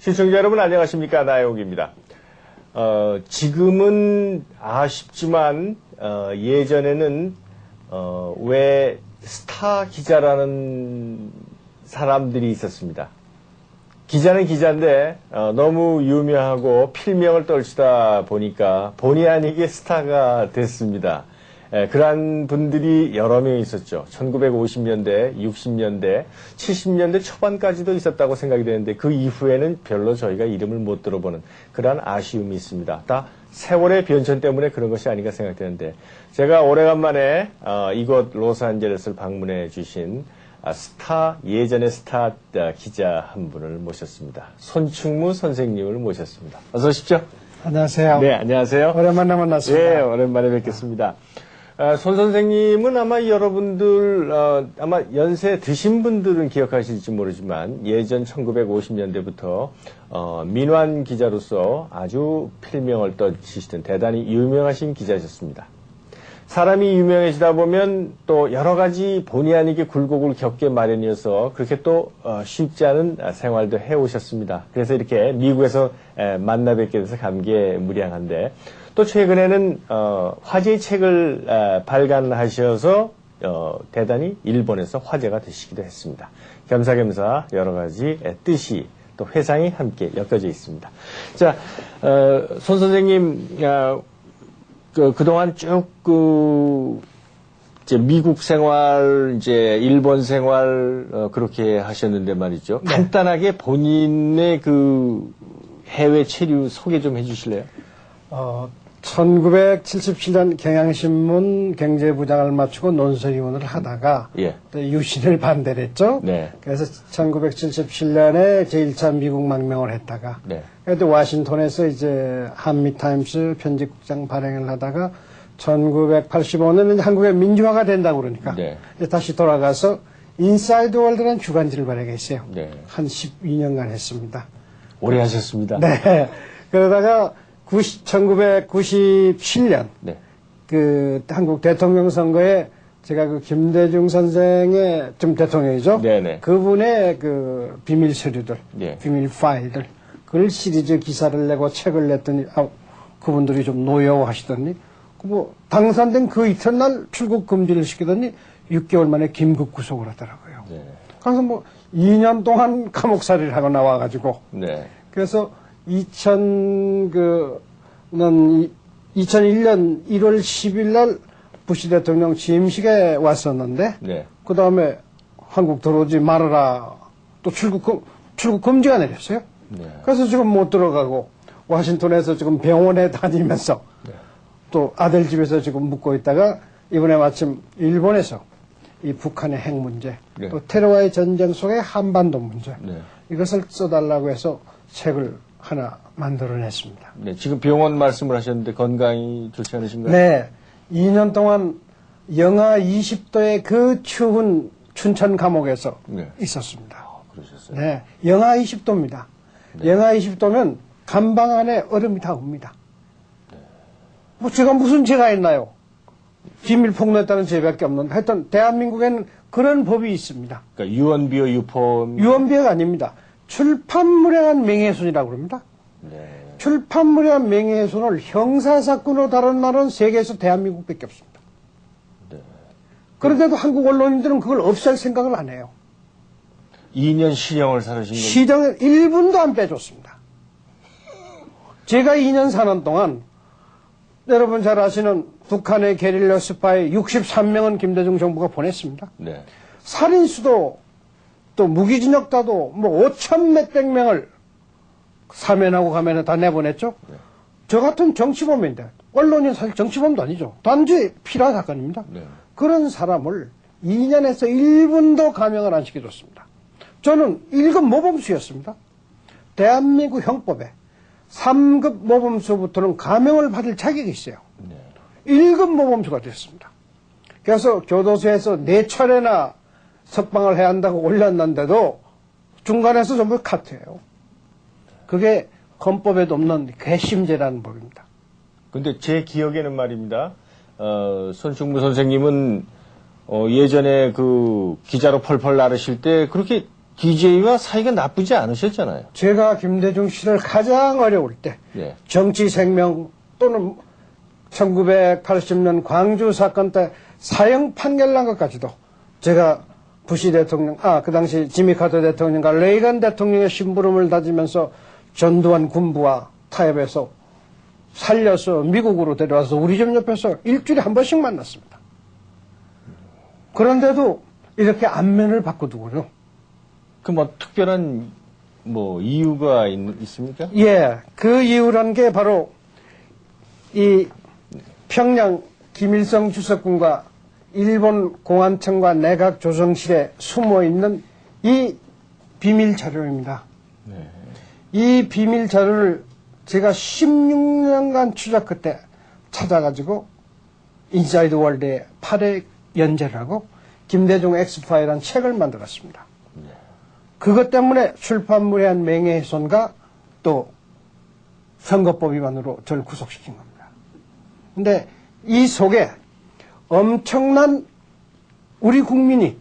시청자 여러분 안녕하십니까. 나영욱입니다. 지금은 아쉽지만 예전에는 왜 스타 기자라는 사람들이 있었습니다. 기자는 기자인데 너무 유명하고 필명을 떨치다 보니까 본의 아니게 스타가 됐습니다. 그러한 분들이 여러 명 있었죠. 1950년대, 60년대, 70년대 초반까지도 있었다고 생각이 되는데 그 이후에는 별로 저희가 이름을 못 들어보는 그러한 아쉬움이 있습니다. 다 세월의 변천 때문에 그런 것이 아닌가 생각되는데 제가 오래간만에 이곳 로스앤젤레스를 방문해 주신 예전의 스타 기자 한 분을 모셨습니다. 손충무 선생님을 모셨습니다. 어서 오십시오. 안녕하세요. 네, 안녕하세요. 오랜만에 만났습니다. 네, 오랜만에 뵙겠습니다. 손 선생님은 아마 여러분들 아마 연세 드신 분들은 기억하실지 모르지만 예전 1950년대부터 민환 기자로서 아주 필명을 떨치시던 대단히 유명하신 기자셨습니다. 사람이 유명해지다 보면 또 여러 가지 본의 아니게 굴곡을 겪게 마련이어서 그렇게 또 쉽지 않은 생활도 해오셨습니다. 그래서 이렇게 미국에서 만나 뵙게 돼서 감개무량한데 또 최근에는 화제의 책을 발간하셔서 대단히 일본에서 화제가 되시기도 했습니다. 겸사겸사 여러 가지 뜻이 또 회상이 함께 엮여져 있습니다. 자, 손 선생님 그동안 쭉 이제 미국 생활, 이제 일본 생활 그렇게 하셨는데 말이죠. 네. 간단하게 본인의 그 해외 체류 소개 좀 해주실래요? 1977년 경향신문 경제부장을 마치고 논설위원을 하다가 또 유신을 반대를 했죠. 네. 그래서 1977년에 제1차 미국 망명을 했다가 그래도 워싱턴에서 이제 한미타임스 편집국장 발행을 하다가 1985년에 한국의 민주화가 된다고 그러니까 이제 다시 돌아가서 인사이드 월드라는 주간지를 발행했어요. 한 12년간 했습니다. 오래 하셨습니다. 네. 그러다가 1997년 그 한국 대통령 선거에 제가 그 김대중 선생의 좀 대통령이죠. 그분의 그 비밀 서류들, 비밀 파일들 그걸 시리즈 기사를 내고 책을 냈더니 그분들이 좀 노여워하시더니 뭐 당선된 그 이튿날 출국 금지를 시키더니 6개월 만에 긴급 구속을 하더라고요. 그래서 뭐 2년 동안 감옥살이를 하고 나와가지고 그래서 2001년 1월 10일 날 부시 대통령 취임식에 왔었는데 그 다음에 한국 들어오지 말아라 또 출국 금지가 내렸어요. 그래서 지금 못 들어가고 워싱턴에서 지금 병원에 다니면서 또 아들 집에서 지금 묵고 있다가 이번에 마침 일본에서 이 북한의 핵 문제 또 테러와의 전쟁 속의 한반도 문제 이것을 써달라고 해서 책을 하나 만들어냈습니다. 네, 지금 병원 말씀을 하셨는데 건강이 좋지 않으신가요? 네, 2년 동안 영하 20도의 그 추운 춘천 감옥에서 있었습니다. 그러셨어요? 네, 영하 20도입니다. 영하 20도면 감방 안에 얼음이 다 옵니다. 뭐 제가 무슨 죄가 했나요? 비밀 폭로했다는 죄밖에 없는데 하여튼 대한민국에는 그런 법이 있습니다. 그러니까 유언비어 유포 유언비어가 아닙니다. 출판물에 대한 명예훼손이라고 그럽니다. 출판물에 대한 명예훼손을 형사사건으로 다룬 나라는 세계에서 대한민국밖에 없습니다. 그런데도 한국 언론인들은 그걸 없앨 생각을 안 해요. 2년 실형을 살으신 거죠? 실형을 1분도 안 빼줬습니다. 제가 2년 사는 동안 여러분 잘 아시는 북한의 게릴라 스파이 63명은 김대중 정부가 보냈습니다. 살인수도 또 무기징역자도 뭐 5천 몇백 명을 사면하고 가면은 다 내보냈죠. 저 같은 정치범인데 언론인 사실 정치범도 아니죠. 단지 필화 사건입니다. 그런 사람을 2년에서 1분도 감형을 안 시켜줬습니다. 저는 1급 모범수였습니다. 대한민국 형법에 3급 모범수부터는 감형을 받을 자격이 있어요. 1급 모범수가 됐습니다. 그래서 교도소에서 4차례나 석방을 해야 한다고 올렸는데도 중간에서 전부 카트예요. 그게 헌법에도 없는 괘씸죄라는 법입니다. 근데 제 기억에는 말입니다. 손충무 선생님은 예전에 그 기자로 펄펄 나르실 때 그렇게 DJ와 사이가 나쁘지 않으셨잖아요. 제가 김대중 씨를 가장 어려울 때 네. 정치 생명 또는 1980년 광주 사건 때 사형 판결 난 것까지도 제가 부시 대통령, 그 당시 지미 카터 대통령과 레이건 대통령의 심부름을 다지면서 전두환 군부와 타협해서 살려서 미국으로 데려와서 우리 집 옆에서 일주일에 한 번씩 만났습니다. 그런데도 이렇게 안면을 바꿔두고요. 그 뭐 특별한 뭐 이유가 있습니까? 예, 그 이유란 게 바로 이 평양 김일성 주석군과 일본 공안청과 내각 조정실에 숨어 있는 이 비밀 자료입니다. 네. 이 비밀 자료를 제가 16년간 추적 끝에 찾아가지고 인사이드 월드에 8회 연재를 하고 김대중 엑스파일이라는 책을 만들었습니다. 그것 때문에 출판물의 명예훼손과 또 선거법 위반으로 저를 구속시킨 겁니다. 근데 이 속에 엄청난 우리 국민이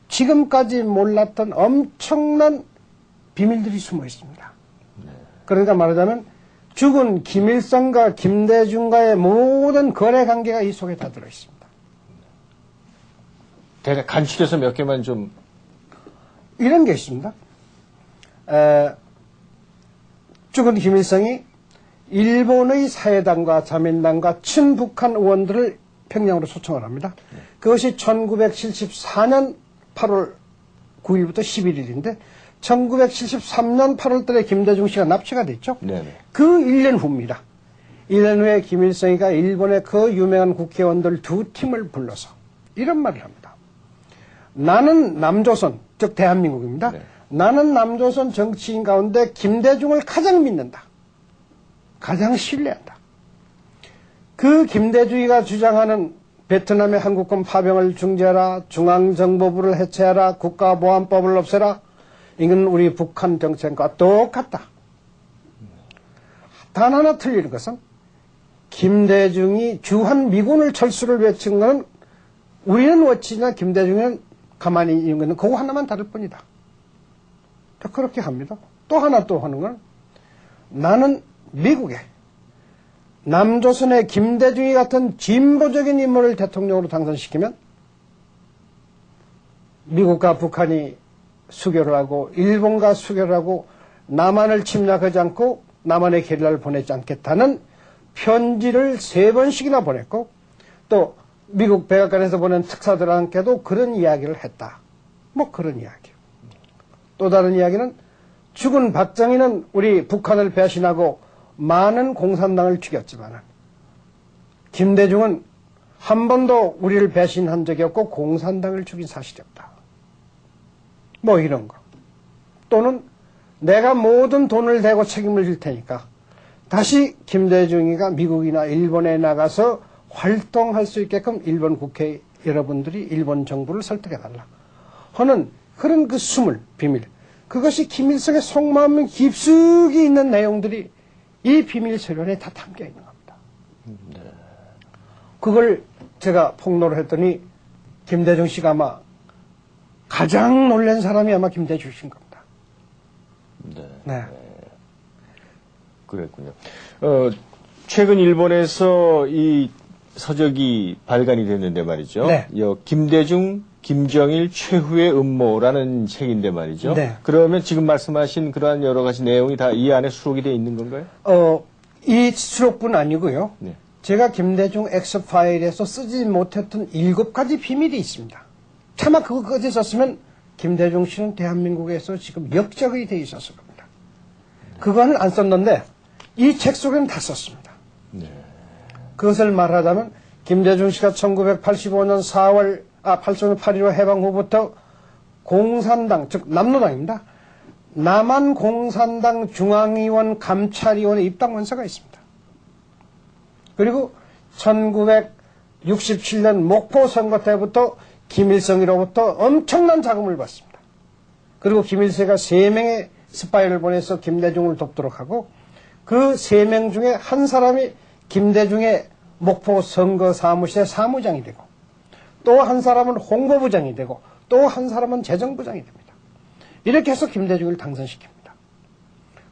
지금까지 몰랐던 엄청난 비밀들이 숨어 있습니다. 그러니까 말하자면 죽은 김일성과 김대중과의 모든 거래 관계가 이 속에 다 들어있습니다. 대략 간추려서 몇 개만 좀. 이런 게 있습니다. 죽은 김일성이 일본의 사회당과 자민당과 친북한 의원들을 평양으로 초청을 합니다. 그것이 1974년 8월 9일부터 11일인데 1973년 8월 달에 김대중 씨가 납치가 됐죠. 네네. 그 1년 후입니다. 1년 후에 김일성이가 일본의 그 유명한 국회의원들 두 팀을 불러서 이런 말을 합니다. 나는 남조선, 즉 대한민국입니다. 네. 나는 남조선 정치인 가운데 김대중을 가장 믿는다. 가장 신뢰한다. 그 김대중이가 주장하는 베트남의 한국군 파병을 중지하라, 중앙정보부를 해체하라, 국가보안법을 없애라, 이건 우리 북한 정책과 똑같다. 단 하나 틀리는 것은 김대중이 주한 미군을 철수를 외친 것은 우리는 어찌나 김대중은 가만히 있는 것은 그거 하나만 다를 뿐이다. 그렇게 합니다. 또 하나 또 하는 건 나는 미국에 남조선의 김대중이 같은 진보적인 인물을 대통령으로 당선시키면 미국과 북한이 수교를 하고 일본과 수교를 하고 남한을 침략하지 않고 남한의 게릴라를 보내지 않겠다는 편지를 3번씩이나 보냈고 또 미국 백악관에서 보낸 특사들한테도 그런 이야기를 했다. 뭐 그런 이야기. 또 다른 이야기는 죽은 박정희는 우리 북한을 배신하고 많은 공산당을 죽였지만 김대중은 한 번도 우리를 배신한 적이 없고 공산당을 죽인 사실이 없다. 뭐 이런 거. 또는 내가 모든 돈을 대고 책임을 질 테니까 다시 김대중이가 미국이나 일본에 나가서 활동할 수 있게끔 일본 국회 여러분들이 일본 정부를 설득해달라 하는 그런 그 숨을 비밀, 그것이 김일성의 속마음에 깊숙이 있는 내용들이 이 비밀 서련에 다 담겨 있는 겁니다. 네. 그걸 제가 폭로를 했더니 김대중 씨가 아마 가장 놀란 사람이 아마 김대중 씨인 겁니다. 네. 네. 그랬군요. 최근 일본에서 이 서적이 발간이 됐는데 말이죠. 네. 김대중, 김정일 최후의 음모라는 책인데 말이죠. 네. 그러면 지금 말씀하신 그러한 여러 가지 내용이 다 이 안에 수록이 되어 있는 건가요? 이 수록뿐 아니고요. 네. 제가 김대중 엑스파일에서 쓰지 못했던 7가지 비밀이 있습니다. 차마 그거까지 썼으면 김대중 씨는 대한민국에서 지금 역적이 돼 있었을 겁니다. 그거는 안 썼는데 이 책 속에는 다 썼습니다. 네. 그것을 말하자면 김대중 씨가 1985년 85년 8.15 해방 후부터 공산당, 즉 남노당입니다. 남한 공산당 중앙위원 감찰위원회 입당 원서가 있습니다. 그리고 1967년 목포 선거 때부터 김일성으로부터 엄청난 자금을 받습니다. 그리고 김일성이 3명의 스파이를 보내서 김대중을 돕도록 하고 그 3명 중에 한 사람이 김대중의 목포 선거 사무실의 사무장이 되고 또 한 사람은 홍보부장이 되고 또 한 사람은 재정부장이 됩니다. 이렇게 해서 김대중을 당선시킵니다.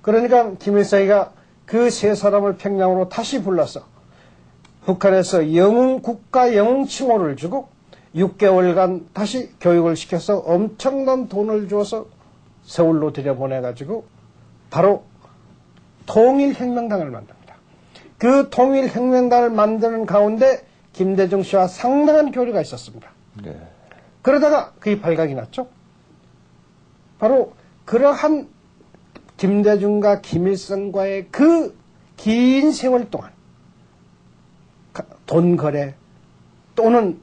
그러니까 김일성이가 그 세 사람을 평양으로 다시 불러서 북한에서 국가 영웅 칭호를 주고 6개월간 다시 교육을 시켜서 엄청난 돈을 주어서 서울로 들여보내가지고 바로 통일혁명당을 만듭니다. 그 통일혁명당을 만드는 가운데 김대중 씨와 상당한 교류가 있었습니다. 네. 그러다가 그게 발각이 났죠. 바로 그러한 김대중과 김일성과의 그 긴 세월 동안 돈 거래 또는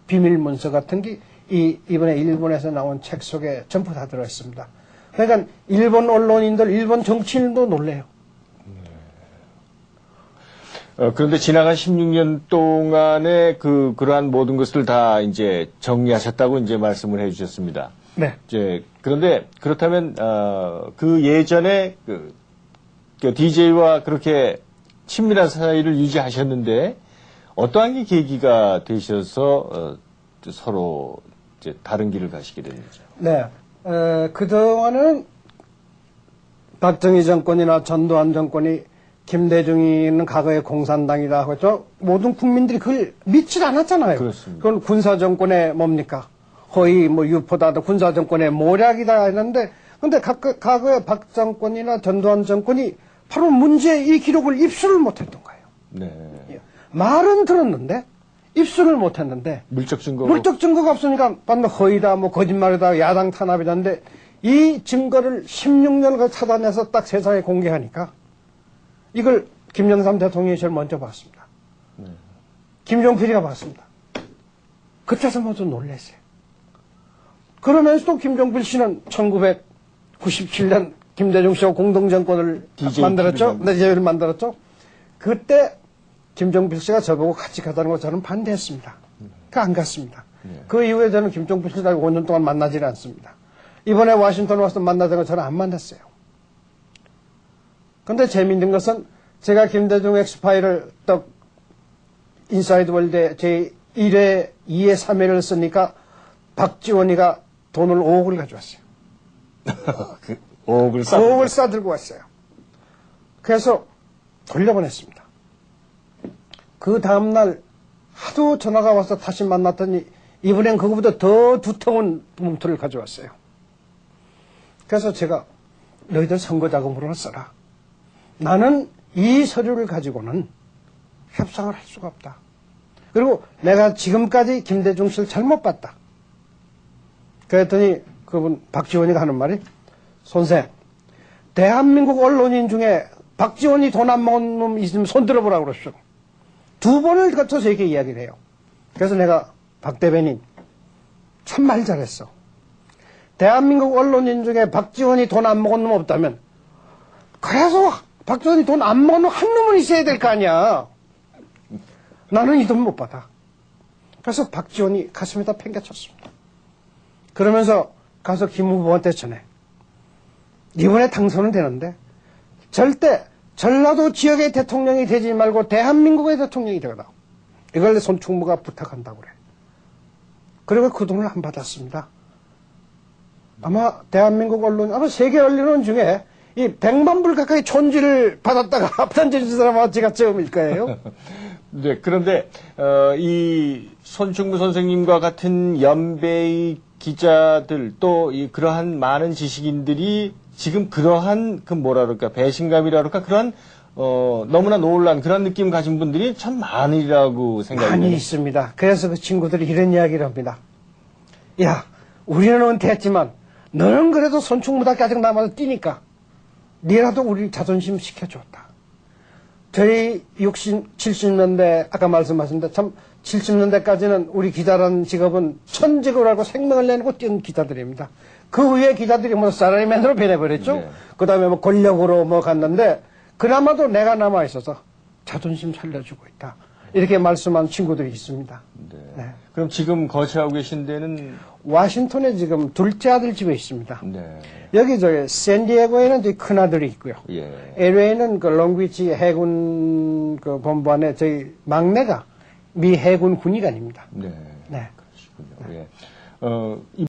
비밀 문서 같은 게 이번에 일본에서 나온 책 속에 전부 다 들어있습니다. 그러니까 일본 언론인들, 일본 정치인도 놀래요. 그런데 지나간 16년 동안에 그러한 모든 것을 다 이제 정리하셨다고 이제 말씀을 해 주셨습니다. 네. 그런데 그렇다면, 그 예전에 그 DJ와 그렇게 친밀한 사이를 유지하셨는데, 어떠한 게 계기가 되셔서, 서로 이제 다른 길을 가시게 됐는지. 네. 그동안은 박정희 정권이나 전두환 정권이 김대중이는 과거에 공산당이다 하고 모든 국민들이 그걸 믿질 않았잖아요. 그렇습니다. 그건 군사정권의 뭡니까? 거의 뭐 유포다, 군사정권의 모략이다 했는데, 근데 과거에 박 정권이나 전두환 정권이 바로 문제의 이 기록을 입수를 못했던 거예요. 네. 말은 들었는데 입수를 못했는데 물적 증거가 없으니까 반면 허위다, 뭐 거짓말이다, 야당 탄압이다는데 이 증거를 16년간 찾아내서 딱 세상에 공개하니까 이걸 김영삼 대통령이 제일 먼저 봤습니다. 김종필이가 봤습니다. 그때서 모두 놀랐어요. 그러면서 또 김종필 씨는 1997년 김대중 씨와 공동정권을 만들었죠. DJ를 만들었죠. 그때 김종필 씨가 저보고 같이 가자는 거 저는 반대했습니다. 안 갔습니다. 그 이후에 저는 김종필 씨하고 5년 동안 만나지를 않습니다. 이번에 워싱턴 와서 만나자는 거 저는 안 만났어요. 근데 재미있는 것은 제가 김대중 엑스파일을 또 인사이드 월드에 제 1회, 2회, 3회를 쓰니까 박지원이가 돈을 5억을 가져왔어요. 5억을 싸들고 왔어요. 그래서 돌려보냈습니다. 그 다음날 하도 전화가 와서 다시 만났더니 이번엔 그거보다 더 두터운 문틀을 가져왔어요. 그래서 제가 너희들 선거 자금으로 써라. 나는 이 서류를 가지고는 협상을 할 수가 없다. 그리고 내가 지금까지 김대중 씨를 잘못 봤다. 그랬더니 그분 박지원이가 하는 말이 선생, 대한민국 언론인 중에 박지원이 돈 안 먹은 놈 있으면 손 들어보라고 그러시오. 2번을 거쳐서 이렇게 이야기를 해요. 그래서 내가 박 대변인 참 말 잘했어. 대한민국 언론인 중에 박지원이 돈 안 먹은 놈 없다면 그래서 박지원이 돈 안 먹은 놈 한 놈은 있어야 될 거 아니야. 나는 이 돈 못 받아. 그래서 박지원이 가슴에다 팽개쳤습니다. 그러면서 가서 김 후보한테 전해. 이번에 당선은 되는데 절대 전라도 지역의 대통령이 되지 말고 대한민국의 대통령이 되거라. 이걸 손충무가 부탁한다고 그래. 그리고 그 돈을 안 받았습니다. 아마 대한민국 언론, 아마 세계 언론 중에 이 100만 불 가까이 촌지를 받았다가 편지준 사람은 제가 처음일 거예요. 네, 그런데 이 손충무 선생님과 같은 연배의 기자들 또 그러한 많은 지식인들이 지금 그러한 뭐라 그럴까 배신감이라 그럴까 그런 너무나 놀란 그런 느낌 가진 분들이 참 많으리라고 생각이 많이 돼요. 있습니다. 그래서 그 친구들이 이런 이야기를 합니다. 야, 우리는 은퇴했지만 너는 그래도 손충무답게 아직 남아서 뛰니까 니라도 우리 자존심 시켜줬다. 저희 60, 70년대 아까 말씀하셨는데 참 70년대까지는 우리 기자라는 직업은 천직을 하고 생명을 내놓고 뛴 기자들입니다. 그 후에 기자들이 뭐 사라리맨으로 변해버렸죠. 네. 그 다음에 뭐 권력으로 뭐 갔는데 그나마도 내가 남아있어서 자존심 살려주고 있다. 이렇게 말씀한 친구들이 있습니다. 네. 네. 그럼 지금 거처하고 계신 데는 워싱턴에 지금 둘째 아들 집에 있습니다. 네. 여기 샌디에고에는 저희 큰 아들이 있고요. 예. LA는 그 롱비치 해군 그 본부 안에 저희 막내가 미 해군 군의관입니다. 네. 네. 그러시군요. 예.